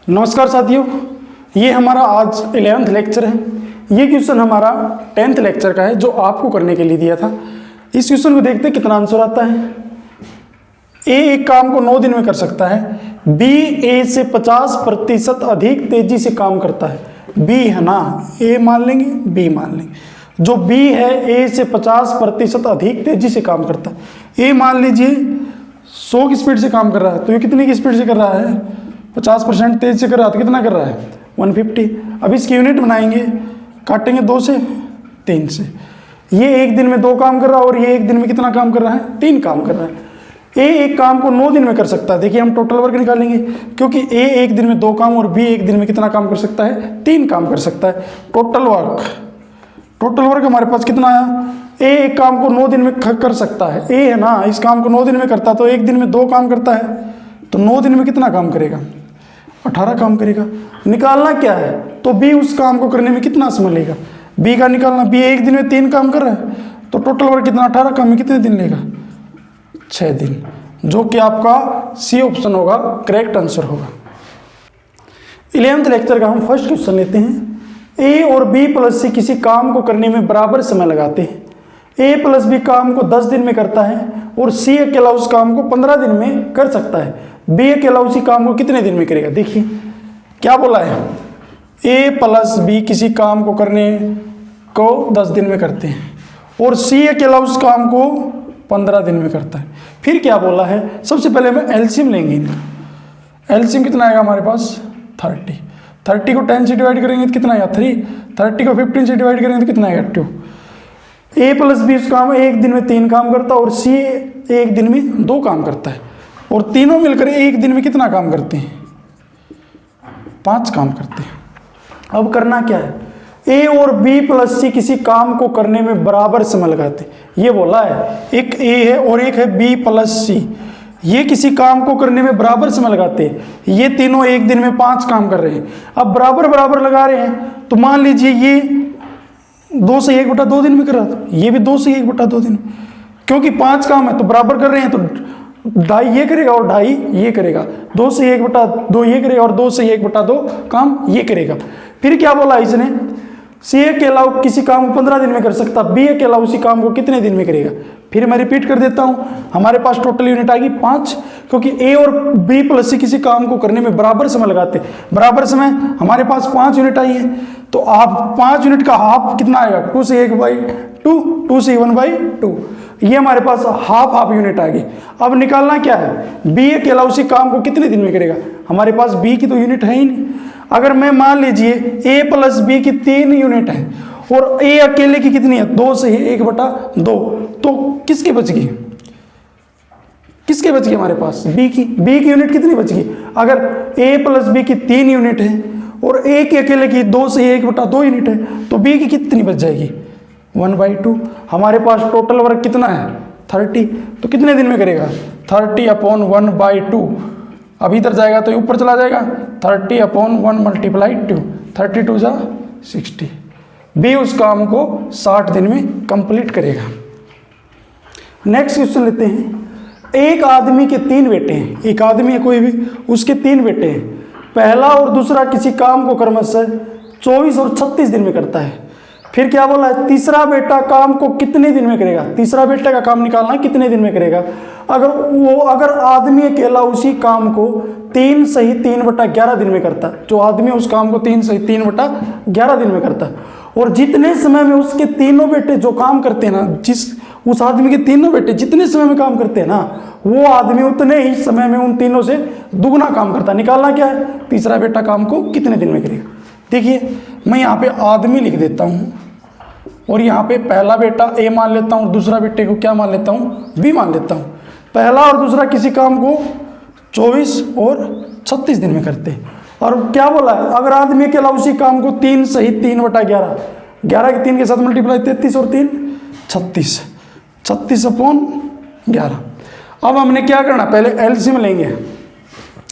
नमस्कार साथियों, ये हमारा आज 11th लेक्चर है। ये क्वेश्चन हमारा 10th लेक्चर का है जो आपको करने के लिए दिया था। इस क्वेश्चन को देखते हैं कितना आंसर आता है। ए एक काम को 9 दिन में कर सकता है। बी ए से 50% अधिक तेजी से काम करता है। बी है ना, ए मान लेंगे, बी मान लेंगे। जो बी है ए से 50% अधिक तेजी से काम करता है। ए मान लीजिए 100 की स्पीड से काम कर रहा है, तो ये कितनी की स्पीड से कर रहा है? 50% तेज से कर रहा है, तो कितना कर रहा है? 150। अब इसकी यूनिट बनाएंगे, काटेंगे 2 से 3 से। ये एक दिन में 2 काम कर रहा है और ये एक दिन में कितना काम कर रहा है? 3 काम कर रहा है। ए एक काम को 9 दिन में कर सकता है। देखिए हम टोटल वर्क निकालेंगे, क्योंकि ए एक दिन में 2 काम और बी एक दिन में कितना काम कर सकता है? 3 काम कर सकता है। टोटल वर्क हमारे पास कितना आया? ए एक काम को 9 दिन में कर सकता है। ए है ना, इस काम को 9 दिन में करता है, तो एक दिन में 2 काम करता है, तो 9 दिन में कितना काम करेगा? 18 काम करेगा। निकालना क्या है? तो बी उस काम को करने में कितना समय लेगा? बी का निकालना। बी एक दिन में 3 काम कर रहा है, तो टोटल वर्क कितना? 18 काम में कितने दिन लेगा? 6 दिन, जो कि आपका सी ऑप्शन होगा, करेक्ट आंसर होगा। 11th लेक्चर का हम फर्स्ट क्वेश्चन लेते हैं। ए और बी प्लस सी किसी काम को करने में बराबर समय लगाते हैं। ए प्लस बी काम को 10 दिन में करता है और सी अकेला उस काम को 15 दिन में कर सकता है। बी अकेला उसी काम को कितने दिन में करेगा? देखिए क्या बोला है, ए प्लस बी किसी काम को करने को 10 दिन में करते हैं और सी अकेला उस काम को 15 दिन में करता है। फिर क्या बोला है? सबसे पहले हमें एलसीएम लेंगे इनका। एलसीएम कितना आएगा हमारे पास? 30 को 10 से डिवाइड करेंगे तो कितना आएगा? 3। 30 को 15 से डिवाइड करेंगे तो कितना आएगा? 2। ए प्लस बी उस काम एक दिन में 3 काम करता है और सी एक दिन में 2 काम करता है, और तीनों मिलकर एक दिन में कितना काम करते हैं? 5 काम करते हैं। अब करना क्या है? ए और बी प्लस सी किसी काम को करने में बराबर समय लगाते हैं। ये बोला है, एक ए है और एक है बी प्लस सी, ये किसी काम को करने में बराबर समय लगाते हैं। ये तीनों एक दिन में 5 काम कर रहे हैं। अब बराबर लगा रहे हैं, तो मान लीजिए ये 2 से 1/2 दिन में कर रहा था, ये भी 2 से 1/2 दिन, क्योंकि 5 काम है तो बराबर कर रहे हैं, तो 2.5 ये करेगा और 2.5 ये करेगा। 2 से 1/2 ये करेगा और 2 से 1/2 काम ये करेगा। फिर क्या बोला इसने? सी के अलावा किसी काम को 15 दिन में कर सकता, बी के अलावा उसी काम को कितने दिन में करेगा? फिर मैं रिपीट कर देता हूं, हमारे पास टोटल यूनिट आएगी 5, क्योंकि ए और बी प्लस सी किसी काम को करने में बराबर समय लगाते हैं। बराबर समय हमारे पास 5 यूनिट आई है, तो आप 5 यूनिट का हाफ कितना आएगा? 2 से 1/2, 2 से 1/2, ये हमारे पास हाफ यूनिट आ गई। अब निकालना क्या है? बी के अलावा उसी काम को कितने दिन में करेगा? हमारे पास बी की तो यूनिट है ही नहीं। अगर मैं मान लीजिए ए प्लस बी की 3 यूनिट है और ए अकेले की कितनी है? 2 से 1/2, तो किसकी बच गई? किसके बच गई हमारे पास? बी की यूनिट कितनी बच गई? अगर ए प्लस बी की 3 यूनिट है और ए के अकेले की 2 से 1/2 यूनिट है, तो बी की कितनी बच जाएगी? 1/2। हमारे पास टोटल वर्क कितना है? 30, तो कितने दिन में करेगा? 30/1/2। अब इधर जाएगा तो ऊपर चला जाएगा, 30/1 × 2, 32 जा 60। बी उस काम को 60 दिन में कंप्लीट करेगा। नेक्स्ट क्वेश्चन लेते हैं। एक आदमी के 3 बेटे हैं। एक आदमी है कोई भी, उसके 3 बेटे हैं। पहला और दूसरा किसी काम को क्रमशः 24 और 36 दिन में करता है। फिर क्या बोला है? तीसरा बेटा काम को कितने दिन में करेगा? तीसरा बेटे का काम निकालना है, कितने दिन में करेगा? अगर आदमी अकेला उसी काम को 3 सही 3/11 दिन में करता है, जो आदमी उस काम को 3 सही 3/11 दिन में करता है, और जितने समय में उसके तीनों बेटे जो काम करते हैं ना, उस आदमी के तीनों बेटे जितने समय में काम करते हैं ना, वो आदमी उतने ही समय में उन तीनों से दुगना काम करता है। निकालना क्या है? तीसरा बेटा काम को कितने दिन में करेगा? देखिए मैं यहाँ पे आदमी लिख देता हूँ और यहाँ पे पहला बेटा ए मान लेता हूँ और दूसरा बेटे को क्या मान लेता हूँ? बी मान लेता हूँ। पहला और दूसरा किसी काम को 24 और 36 दिन में करते हैं। और क्या बोला है? अगर आदमी के अलावा उसी काम को 3 सही 3/11, 11 के 3 के साथ मल्टीप्लाई 33 और 3 36, 36/11। अब हमने क्या करना? पहले एलसीएम लेंगे।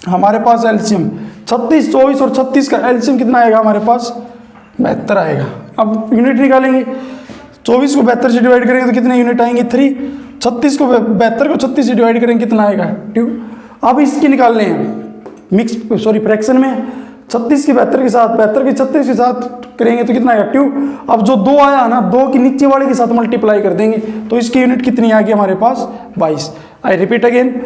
हमारे पास एलसीएम 36, 24 और 36 का एलसीएम कितना आएगा हमारे पास? 72 आएगा। अब यूनिट निकालेंगे। 24 को 72 से डिवाइड करेंगे तो कितने यूनिट आएंगे? 3। 36 को 72 को 36 से डिवाइड करेंगे कितना आएगा? 2। अब इसकी निकालने हैं फ्रैक्शन में। 36 की 72 के साथ, 72 की 36 के साथ करेंगे तो कितना आएगा 2। अब जो 2 आया ना, 2 की नीचे वाले के साथ मल्टीप्लाई कर देंगे तो इसकी यूनिट कितनी आ गई हमारे पास 22। आई रिपीट अगेन,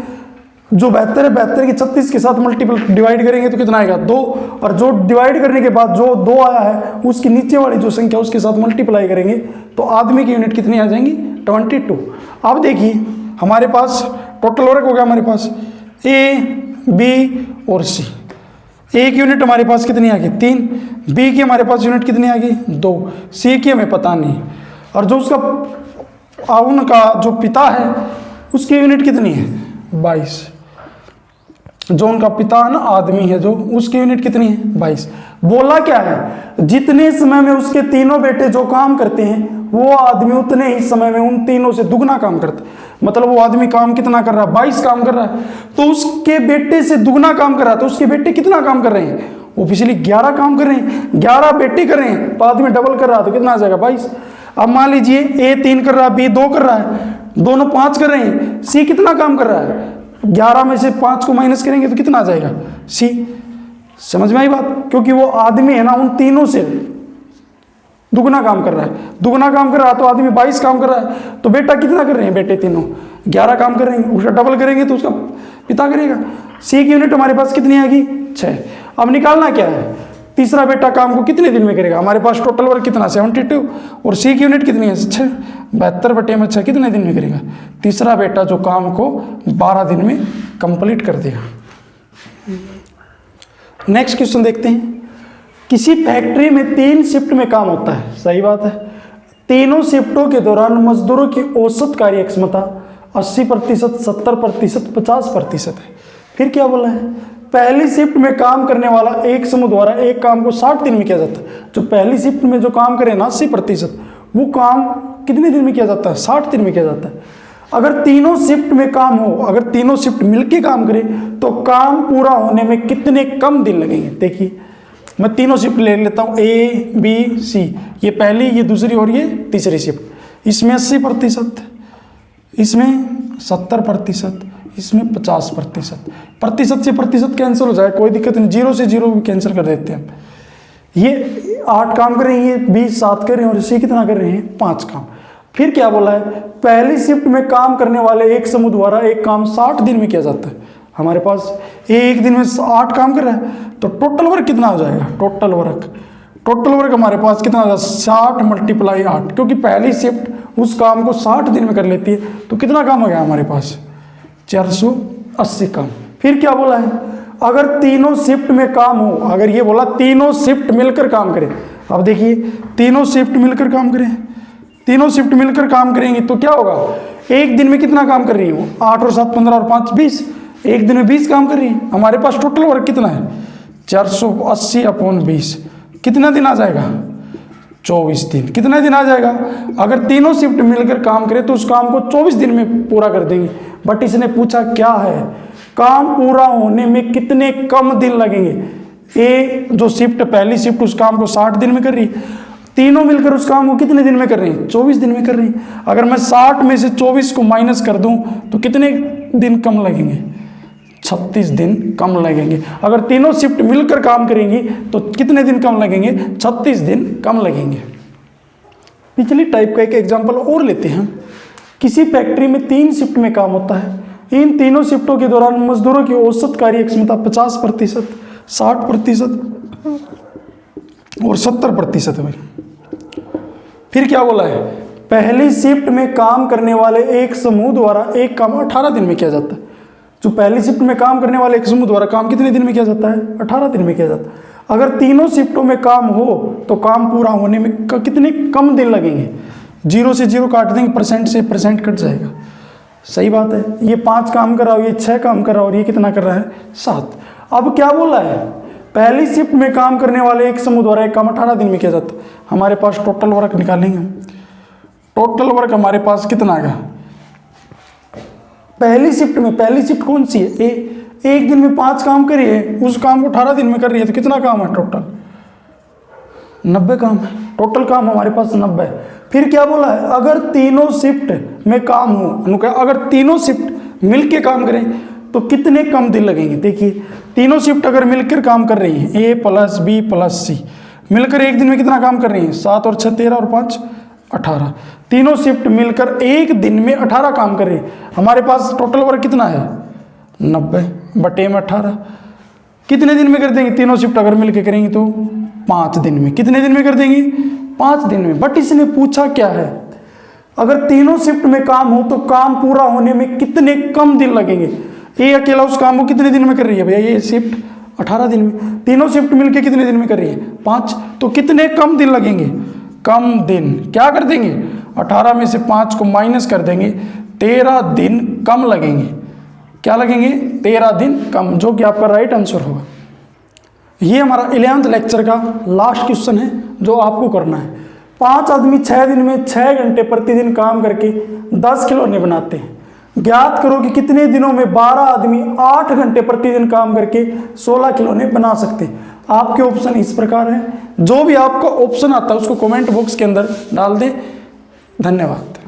जो 72 है 72 की 36 के साथ मल्टीपल डिवाइड करेंगे तो कितना आएगा 2, और जो डिवाइड करने के बाद जो 2 आया है उसकी नीचे वाली जो संख्या उसके साथ मल्टीप्लाई करेंगे तो आदमी की यूनिट कितनी आ जाएंगी 22। अब देखिए हमारे पास टोटल वर्क हो गया हमारे पास ए, बी और सी। ए की यूनिट हमारे पास कितनी आ गई 3, बी की हमारे पास यूनिट कितनी आ गई 2, सी की हमें पता नहीं, और जो उसका उनका जो पिता है उसकी यूनिट कितनी है 22। जो उनका पिता है ना, आदमी है जो, उसकी यूनिट कितनी है 22। बोला क्या है, जितने समय में उसके तीनों बेटे जो काम करते हैं वो आदमी उतने ही समय में उन तीनों से दुगना काम करता है। मतलब वो आदमी काम कितना कर रहा है 22 काम कर रहा है, तो उसके बेटे से दुगना काम कर रहा है, तो उसके बेटे कितना काम कर रहे हैं, वो पिछली 11 काम कर रहे हैं, 11 बेटे कर रहे हैं, तो आदमी डबल कर रहा है तो कितना आ जाएगा 22। अब मान लीजिए ए 3 कर रहा है, बी 2 कर रहा है, दोनों 5 कर रहे हैं, सी कितना काम कर रहा है, 11 में से 5 को माइनस करेंगे तो कितना आ जाएगा सी। समझ में आई बात, क्योंकि वो आदमी है ना उन तीनों से दुगना काम कर रहा है, दुगना काम कर रहा है तो आदमी 22 काम कर रहा है, तो बेटा कितना कर रहे हैं, बेटे तीनों 11 काम कर रहे हैं, उसका डबल करेंगे तो उसका पिता करेगा। सी की यूनिट हमारे पास कितनी आएगी 6। अब निकालना क्या है, तीसरा बेटा काम को कितने दिन में करेगा, हमारे पास टोटल वर्क कितना 72, और सी की यूनिट कितनी है 6, 72 बटे में 6 कितने दिन में करेगा, तीसरा बेटा जो काम को 12 दिन में कंप्लीट कर देगा। नेक्स्ट क्वेश्चन देखते हैं, किसी फैक्ट्री में 3 शिफ्ट में काम होता है, सही बात है, तीनों शिफ्टों के दौरान मजदूरों की औसत कार्य क्षमता 80%, 70%, 50% है। फिर क्या बोला है, पहली शिफ्ट में काम करने वाला एक समूह द्वारा एक काम को 60 दिन में किया जाता है। जो पहली शिफ्ट में जो काम करे ना 80%, वो काम कितने दिन में किया जाता है 60 दिन में किया जाता है। अगर तीनों शिफ्ट में काम हो, अगर तीनों शिफ्ट मिलके काम करे तो काम पूरा होने में कितने कम दिन लगेंगे। देखिए मैं तीनों शिफ्ट ले लेता हूँ, ए बी सी, ये पहली, ये दूसरी और ये तीसरी शिफ्ट। इसमें 80%, इसमें 70%, इसमें 50%। प्रतिशत से प्रतिशत कैंसिल हो जाए कोई दिक्कत नहीं, 0 से 0 भी कैंसिल कर देते हैं। ये 8 काम कर रहे हैं, ये 20 7 कर रहे हैं, और सी कितना कर रहे हैं 5 काम। फिर क्या बोला है, पहली शिफ्ट में काम करने वाले एक समूह द्वारा एक काम 60 दिन में किया जाता है। हमारे पास एक दिन में 8 काम कर रहा है, तो टोटल वर्क कितना हो जाएगा, टोटल वर्क हमारे पास कितना हो जाएगा 60 × 8, क्योंकि पहली शिफ्ट उस काम को 60 दिन में कर लेती है, तो कितना काम हो गया हमारे पास 480 काम। फिर क्या बोला है, अगर तीनों शिफ्ट में काम हो, अगर ये बोला तीनों शिफ्ट मिलकर काम करें। अब देखिए तीनों शिफ्ट मिलकर काम करें, तीनों शिफ्ट मिलकर काम करेंगे तो क्या होगा, एक दिन में कितना काम कर रही है वो, 8 और 7 15 और 5 20, एक दिन में 20 काम कर रही है। हमारे पास टोटल वर्क कितना है 480/20, कितना दिन आ जाएगा 24 दिन। कितना दिन आ जाएगा, अगर तीनों शिफ्ट मिलकर काम करें तो उस काम को 24 दिन में पूरा कर देंगे। बट इसने पूछा क्या है, काम पूरा होने में कितने कम दिन लगेंगे। ए जो शिफ्ट पहली शिफ्ट उस काम को 60 दिन में कर रही है, तीनों मिलकर उस काम को कितने दिन में कर रही है 24 दिन में कर रही है। अगर मैं 60 में से 24 को माइनस कर दूं तो कितने दिन कम लगेंगे 36 दिन कम लगेंगे। अगर तीनों शिफ्ट मिलकर काम करेंगी तो कितने दिन कम लगेंगे 36 दिन कम लगेंगे। पिछली टाइप का एक एग्जांपल और लेते हैं। किसी फैक्ट्री में 3 शिफ्ट में काम होता है, इन तीनों शिफ्टों के दौरान मजदूरों की औसत कार्य क्षमता 50%, 60% और 70% है। फिर क्या बोला है, पहली शिफ्ट में काम करने वाले एक समूह द्वारा एक काम 18 दिन में किया जाता है। जो पहली शिफ्ट में काम करने वाले एक समूह द्वारा काम कितने दिन में किया जाता है 18 दिन में किया जाता है। अगर तीनों शिफ्टों में काम हो तो काम पूरा होने में कितने कम दिन लगेंगे, 0 से 0 काट देंगे, परसेंट से परसेंट कट जाएगा। सही बात है, ये 5 काम कर रहा हो, ये 6 काम कर रहा हो, और ये कितना कर रहा है 7। अब क्या बोला है, पहली शिफ्ट में काम करने वाले एक समूह द्वारा एक काम 18 दिन में किया जाता है। हमारे पास टोटल वर्क निकालेंगे हम, टोटल वर्क हमारे पास कितना आएगा पहली शिफ्ट में, पहली शिफ्ट कौन सी है एक दिन में 5 काम करी है, उस काम को 18 दिन में कर रही है, तो कितना काम है टोटल 90 काम है। टोटल काम हमारे पास 90 है। फिर क्या बोला है, अगर तीनों शिफ्ट में काम हो, अगर तीनों शिफ्ट मिलके काम करें तो कितने कम दिन लगेंगे। देखिए तीनों शिफ्ट अगर मिलकर काम कर रही हैं, ए प्लस बी प्लस सी मिलकर एक दिन में कितना काम कर रही हैं, 7 और 6 13 और 5 18। तीनों शिफ्ट मिलकर एक दिन में 18 काम कर रही है। हमारे पास टोटल वर्क कितना है 90 बटे में 18। कितने दिन में कर देंगे तीनों शिफ्ट अगर मिलकर करेंगे तो 5 दिन में। कितने दिन में कर देंगे 5 दिन में। बट इसने पूछा क्या है, अगर तीनों शिफ्ट में काम हो तो काम पूरा होने में कितने कम दिन लगेंगे। ये अकेला उस काम को कितने दिन में कर रही है भैया, ये शिफ्ट 18 दिन में। तीनों शिफ्ट मिलके कितने दिन में कर रही है 5, तो कितने कम दिन लगेंगे, कम दिन। क्या कर देंगे 18 में से 5 को माइनस कर देंगे, 13 दिन कम लगेंगे। क्या लगेंगे 13 दिन कम, जो कि आपका राइट आंसर होगा। ये हमारा 11th लेक्चर का लास्ट क्वेश्चन है जो आपको करना है। 5 आदमी 6 दिन में 6 घंटे प्रतिदिन काम करके 10 खिलौने बनाते हैं। ज्ञात करो कि कितने दिनों में 12 आदमी 8 घंटे प्रतिदिन काम करके 16 खिलौने बना सकते हैं। आपके ऑप्शन इस प्रकार हैं। जो भी आपका ऑप्शन आता है उसको कमेंट बॉक्स के अंदर डाल दें। धन्यवाद।